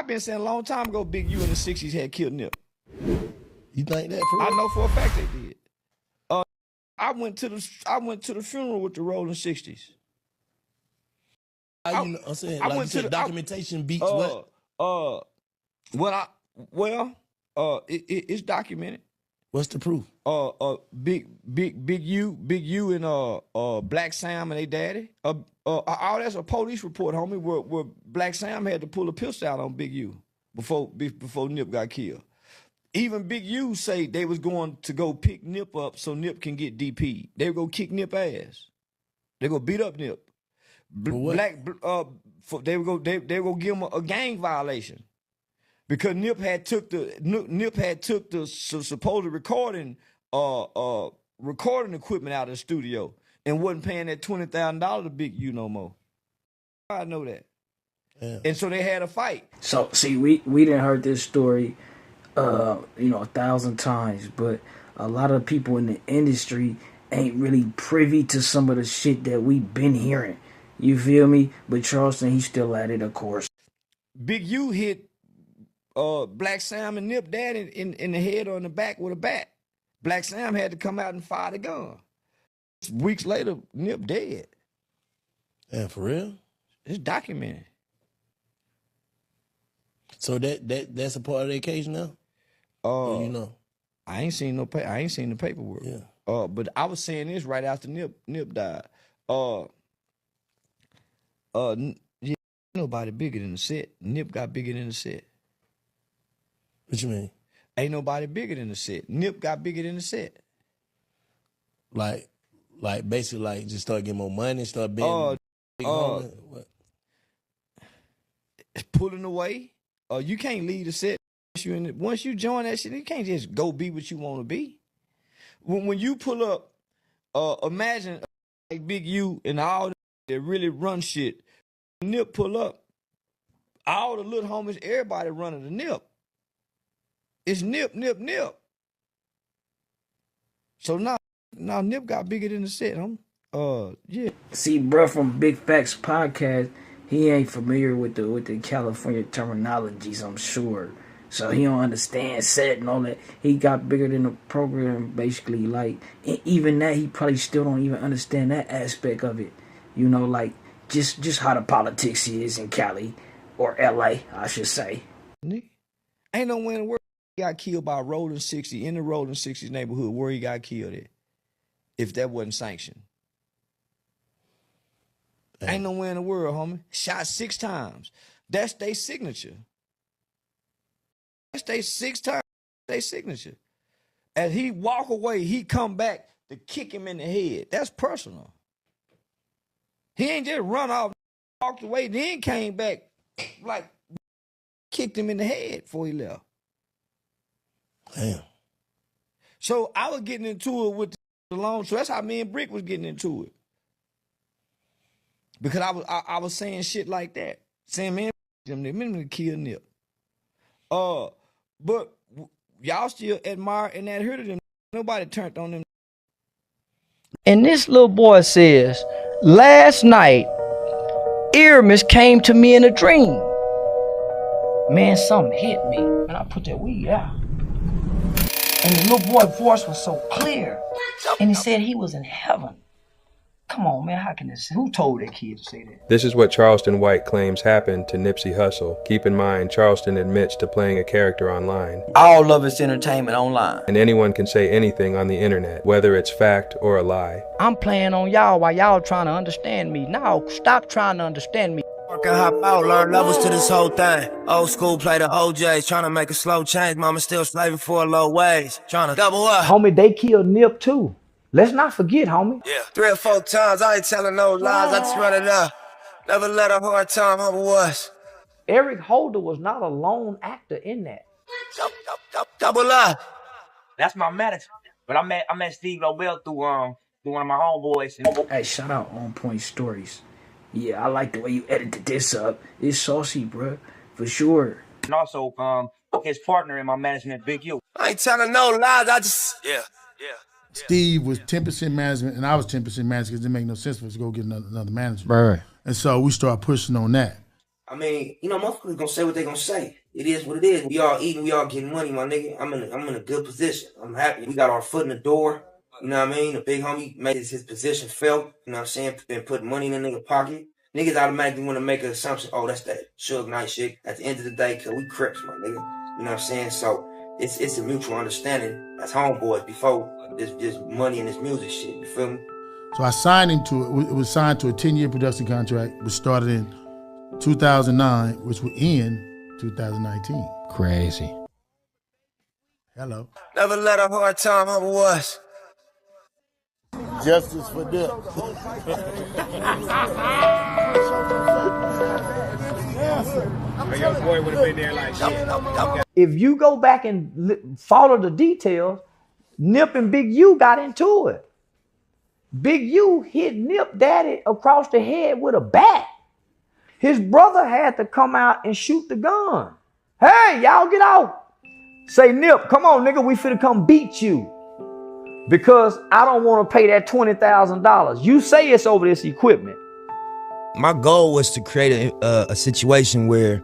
I've been saying a long time ago, Big U in the 60s had killed Nip. You think that for real? I know for a fact they did. I went to the funeral with the Rolling 60s. I'm saying, like you said, documentation beats what? It's documented. What's the proof? Big U and Black Sam and they daddy. All that's a police report, homie, where Black Sam had to pull a pistol out on Big U before Nip got killed. Even Big U say they was going to go pick Nip up so Nip can get DP. They were gonna kick Nip ass. They gonna beat up Nip. They were gonna give him a gang violation because Nip had took the supposed recording equipment out of the studio and wasn't paying that $20,000 to Big U no more. I know that. Yeah. And so they had a fight. So see, we didn't heard this story 1,000 times, but a lot of people in the industry ain't really privy to some of the shit that we've been hearing. You feel me? But Charleston, he's still at it, of course. Big U hit Black Sam and Nip Dad in the head or in the back with a bat. Black Sam had to come out and fire the gun. Weeks later, Nip dead. Yeah, for real? It's documented. So that's a part of the occasion now? You know, I ain't seen the paperwork. Yeah. But I was saying this right after Nip died. Yeah, nobody bigger than the set. Nip got bigger than the set. What you mean? Ain't nobody bigger than the set. Nip got bigger than the set. Like basically, like just start getting more money, start being what? Pulling away. You can't leave the set. Once you join that shit, you can't just go be what you want to be. When you pull up, imagine like Big U and all that really run shit. Nip pull up, all the little homies, everybody running the Nip. It's Nip. So now Nip got bigger than the set, yeah. See, bro, from Big Facts Podcast, he ain't familiar with the California terminologies, I'm sure. So he don't understand set and all that. He got bigger than the program, basically. Like, even that, he probably still don't even understand that aspect of it. You know, like, just how the politics is in Cali, or L.A., I should say. Ain't no way in the world he got killed by Rolling 60, in the Rolling 60s neighborhood where he got killed at, if that wasn't sanctioned. Ain't no way in the world, homie. Shot 6 times. That's their signature. That's their 6 times, their signature. As he walk away, he come back to kick him in the head. That's personal. He ain't just run off, walked away, then came back, like, kicked him in the head before he left. Damn. So I was getting into it with the loan, so that's how me and Brick was getting into it. Because I was saying shit like that. Saying, man, them kill Nip. But y'all still admire and adhere to them. Nobody turned on them. And this little boy says, last night, Aramis came to me in a dream. Man, something hit me. And I put that weed out. And the little boy's voice was so clear. And he said he was in heaven. Come on, man, how can this? Who told that kid to say that? This is what Charleston White claims happened to Nipsey Hussle. Keep in mind, Charleston admits to playing a character online. All of it's entertainment online. And anyone can say anything on the internet, whether it's fact or a lie. I'm playing on y'all while y'all trying to understand me. Now, stop trying to understand me. Can hop out, learn levels to this whole thing. Old school play the OJs, trying to make a slow change. Mama still slaving for a low wage, trying to double up. Homie, they killed Nip too. Let's not forget, homie. Yeah. 3 or 4 times, I ain't telling no lies, I just run it up. Never let a hard time humble us. Eric Holder was not a lone actor in that. Double up. That's my manager. But I met Steve Lobel through one of my homeboys. Hey, shout out On Point Stories. Yeah, I like the way you edited this up. It's saucy, bro, for sure. And also, his partner in my management, Big U. I ain't telling no lies, I just, yeah. Steve was 10% management, and I was 10% management because it didn't make no sense for us to go get another manager. Right. And so we started pushing on that. I mean, you know, motherfuckers gonna say what they gonna say. It is what it is. We all eating, we all getting money, my nigga. I'm in a good position. I'm happy. We got our foot in the door. You know what I mean? The big homie made his position felt. You know what I'm saying? Been putting money in the nigga pocket. Niggas automatically want to make an assumption. Oh, that's that Suge Knight shit. At the end of the day, cause we Crips, my nigga. You know what I'm saying? So it's a mutual understanding as homeboys before this money and this music shit. You feel me? So I signed him to it. It was signed to a 10-year production contract, which started in 2009, which would end 2019. Crazy. Hello. Never let a hard time humble us. Justice for Nip. Your boy would have been there like shit. If you go back and follow the details, Nip and Big U got into it. Big U hit Nip daddy across the head with a bat. His brother had to come out and shoot the gun. Hey, y'all get out. Say, Nip, come on, nigga, we finna come beat you. Because I don't want to pay that $20,000. You say it's over this equipment. My goal was to create a situation where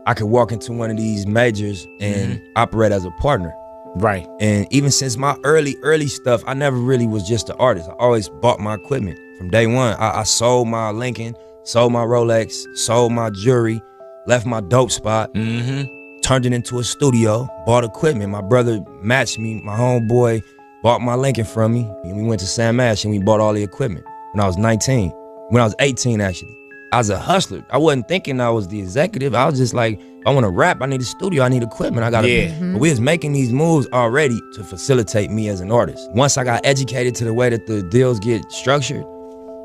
I could walk into one of these majors and operate as a partner. Right. And even since my early stuff, I never really was just an artist. I always bought my equipment. From day one, I sold my Lincoln, sold my Rolex, sold my jewelry, left my dope spot, turned it into a studio, bought equipment. My brother matched me, my homeboy bought my Lincoln from me, and we went to Sam Ash and we bought all the equipment when I was 19. When I was 18, actually. I was a hustler. I wasn't thinking I was the executive. I was just like, I want to rap, I need a studio, I need equipment, I gotta. But we was making these moves already to facilitate me as an artist. Once I got educated to the way that the deals get structured,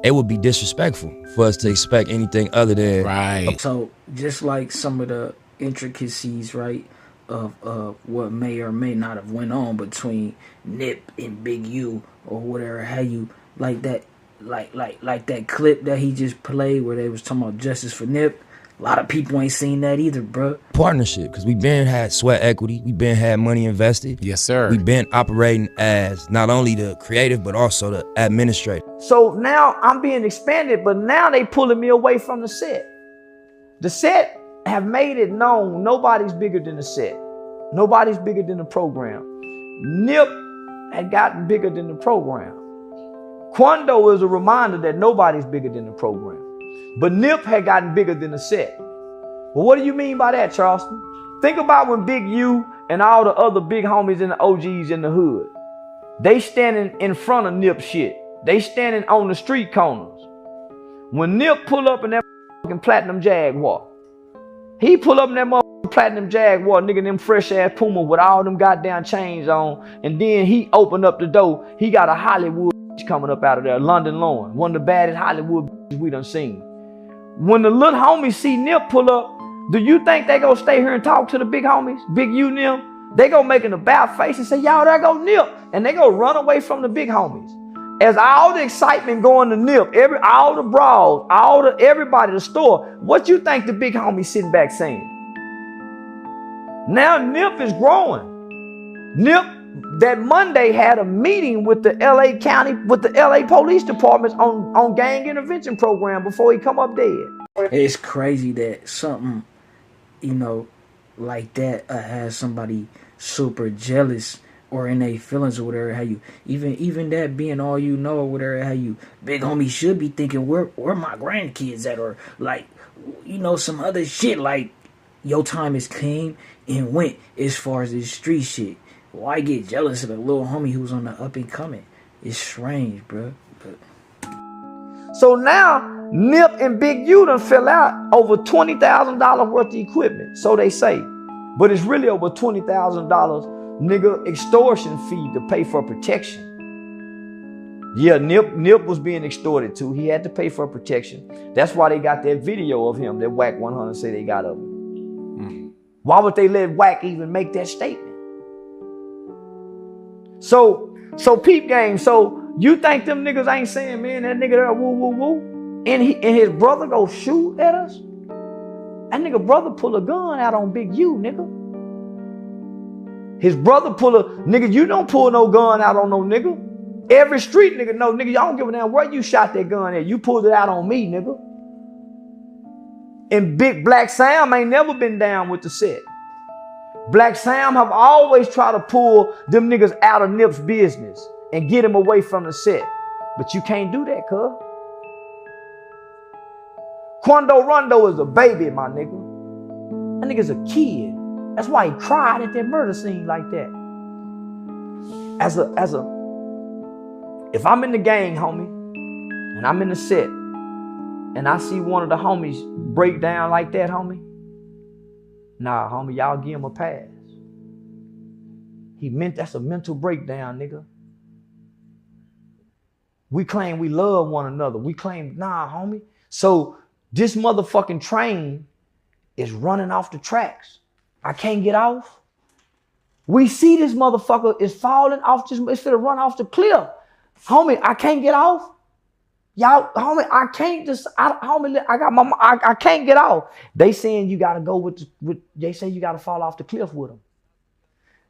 it would be disrespectful for us to expect anything other than right. So just like some of the intricacies, right, of what may or may not have went on between Nip and Big U or whatever, how you like that, like that clip that he just played where they was talking about justice for Nip. A lot of people ain't seen that either, bro. Partnership, because we been had sweat equity, we been had money invested. Yes, sir. We been operating as not only the creative, but also the administrator. So now I'm being expanded, but now they pulling me away from the set. The set have made it known nobody's bigger than the set. Nobody's bigger than the program. Nip had gotten bigger than the program. Quando is a reminder that nobody's bigger than the program. But Nip had gotten bigger than the set. Well, what do you mean by that, Charleston? Think about when Big U and all the other big homies and the OGs in the hood, they standing in front of Nip shit. They standing on the street corners. When Nip pull up in that motherfucking platinum Jaguar, he pull up in that motherfucking platinum Jaguar, nigga, them fresh ass Puma with all them goddamn chains on, and then he opened up the door. He got a Hollywood coming up out of there, London Lauren, one of the baddest Hollywood we done seen. When the little homies see Nip pull up, do you think they gonna stay here and talk to the big homies, Big U and them? They gonna make an about face and say, y'all, there go Nip. And they gonna run away from the big homies. As all the excitement going to Nip, all the brawls, everybody, the store, what you think the big homies sitting back saying? Now Nip is growing. Nip, that Monday, had a meeting with the LA County, with the LA Police Departments on gang intervention program before he come up dead. It's crazy that something, you know, like that has somebody super jealous or in their feelings or whatever. How you even that being all you know or whatever. How you big homie should be thinking where my grandkids at, or like, you know, some other shit like your time is came and went as far as this street shit. Why get jealous of the little homie who's on the up and coming? It's strange, bro. So now Nip and Big U done fell out over $20,000 worth of equipment, so they say. But it's really over $20,000, nigga, extortion fee to pay for protection. Yeah, Nip was being extorted too. He had to pay for protection. That's why they got that video of him that WAC 100 say they got of him. Why would they let WAC even make that statement? So peep game. So you think them niggas ain't saying, man, that nigga there woo woo woo, and his brother go shoot at us? That nigga brother pull a gun out on Big U, nigga. His brother nigga, you don't pull no gun out on no nigga. Every street nigga know, nigga, I don't give a damn where you shot that gun at. You pulled it out on me, nigga. And Big Black Sam ain't never been down with the set. Black Sam have always tried to pull them niggas out of Nip's business and get him away from the set. But you can't do that, cuz. Quando Rondo is a baby, my nigga. That nigga's a kid. That's why he cried at that murder scene like that. If I'm in the gang, homie, and I'm in the set, and I see one of the homies break down like that, homie, nah, homie, y'all give him a pass. That's a mental breakdown, nigga. We claim we love one another. We claim, nah, homie. So this motherfucking train is running off the tracks. I can't get off. We see this motherfucker is falling off this, it's finna run off the cliff. Homie, I can't get off. Y'all, homie, I can't I can't get off. They saying you gotta go they say you gotta fall off the cliff with them.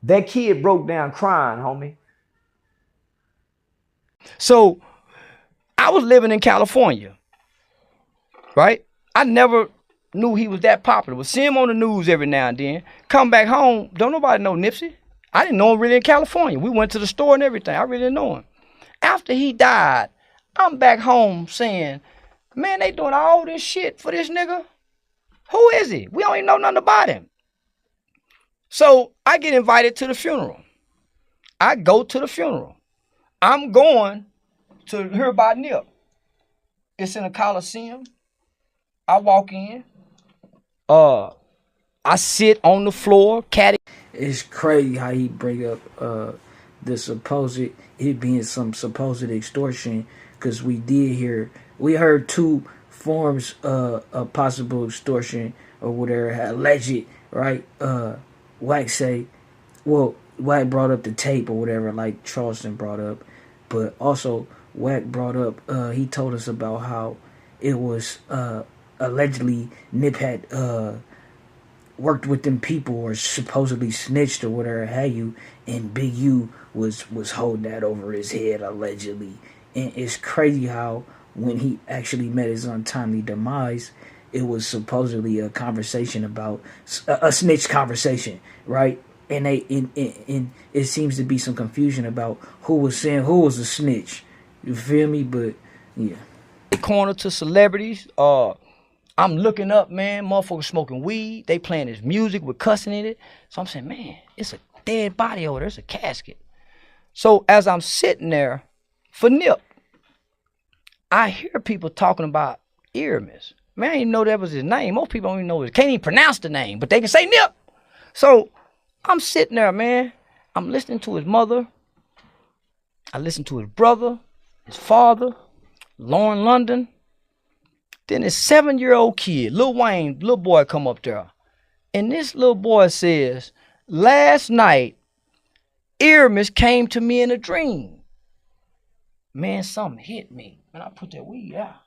That kid broke down crying, homie. So I was living in California, right? I never knew he was that popular. Would see him on the news every now and then. Come back home, don't nobody know Nipsey. I didn't know him really in California. We went to the store and everything. I really didn't know him. After he died, I'm back home saying, man, they doing all this shit for this nigga. Who is he? We don't even know nothing about him. So I get invited to the funeral. I go to the funeral. I'm going to hear about Nip. It's in a Coliseum. I walk in. I sit on the floor, caddy. It's crazy how he bring up the supposed, it being some supposed extortion, because we heard two forms of possible extortion or whatever, alleged, right? W.I.G say, well, W.I.G brought up the tape or whatever, like Charleston brought up, but also W.I.G brought up, he told us about how it was allegedly Nip had worked with them people or supposedly snitched or whatever have you, and Big U was holding that over his head allegedly. And it's crazy how when he actually met his untimely demise, it was supposedly a conversation about a snitch conversation, right? And it seems to be some confusion about who was saying who was a snitch. You feel me? But yeah. Corner to celebrities. I'm looking up, man, motherfuckers smoking weed. They playing this music with cussing in it. So I'm saying, man, it's a dead body over there. It's a casket. So as I'm sitting there for Nip, I hear people talking about Earmus. Man, I didn't even know that was his name. Most people don't even know it. Can't even pronounce the name, but they can say Nip. So I'm sitting there, man. I'm listening to his mother. I listen to his brother, his father, Lauren London. Then this 7-year-old kid, Lil Wayne, little boy come up there. And this little boy says, last night, Earmus came to me in a dream. Man, something hit me. And I put that weed out.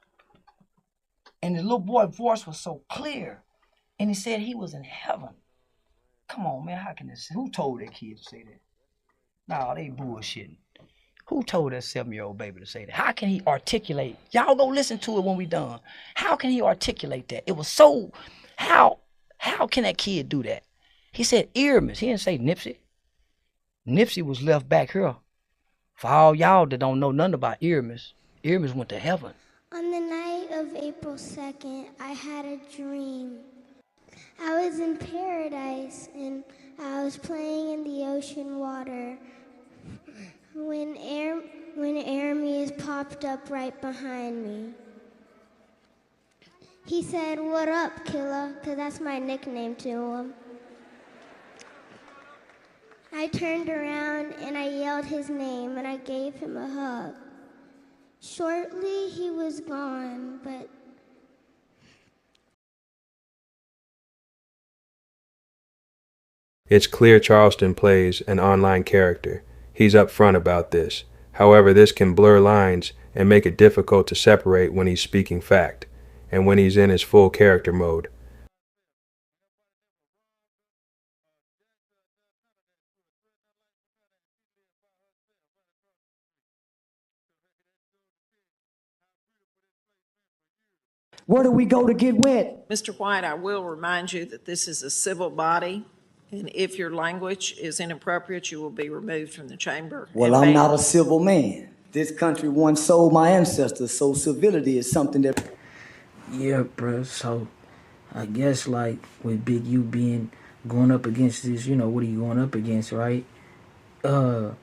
And the little boy's voice was so clear. And he said he was in heaven. Come on, man, how can this? Who told that kid to say that? Nah, they bullshitting. Who told that 7-year-old baby to say that? How can he articulate? Y'all go listen to it when we done. How can he articulate that? It was so, how can that kid do that? He said Earmus. He didn't say Nipsey. Nipsey was left back here. For all y'all that don't know nothing about Earmus, Earmus went to heaven. On the night of April 2nd, I had a dream. I was in paradise and I was playing in the ocean water when Aramis popped up right behind me. He said, "What up, killer?" Because that's my nickname to him. I turned around and I yelled his name and I gave him a hug. Shortly, he was gone, but It's clear Charleston plays an online character. He's upfront about this. However, this can blur lines and make it difficult to separate when he's speaking fact and when he's in his full character mode. Where do we go to get wet? Mr. White, I will remind you that this is a civil body, and if your language is inappropriate, you will be removed from the chamber. Well, I'm not a civil man. This country once sold my ancestors, so civility is something that... Yeah, bro. So I guess like with Big U going up against this, you know, what are you going up against, right? A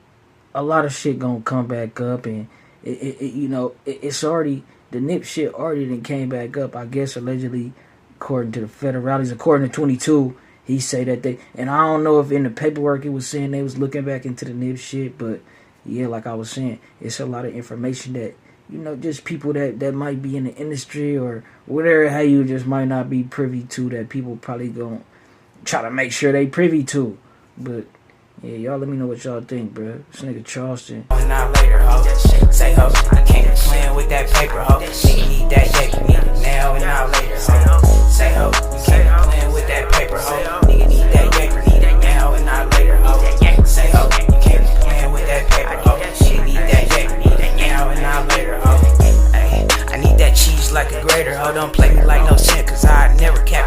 lot of shit gonna come back up, and it's already, the Nip shit already done came back up. I guess allegedly, according to the federales, according to 22, he say that they, and I don't know if in the paperwork it was saying they was looking back into the Nip shit, but yeah, like I was saying, it's a lot of information that, you know, just people that might be in the industry or whatever, how you just might not be privy to, that people probably gonna try to make sure they privy to. But yeah, y'all let me know what y'all think, bro. This nigga Charleston. Now later, ho. Say ho, I can't playing with that paper, ho. Nigga need that yaker, need it now and now later, ho. Say ho, you can't playing with that paper, ho. Nigga need that yaker, need it now and not later, ho. Say ho, you can't playing with that paper, ho. Nigga need that yaker, need it now and not later, ho. Ay, I need that cheese like a grater, ho. Don't play me like no sin, cause I never catch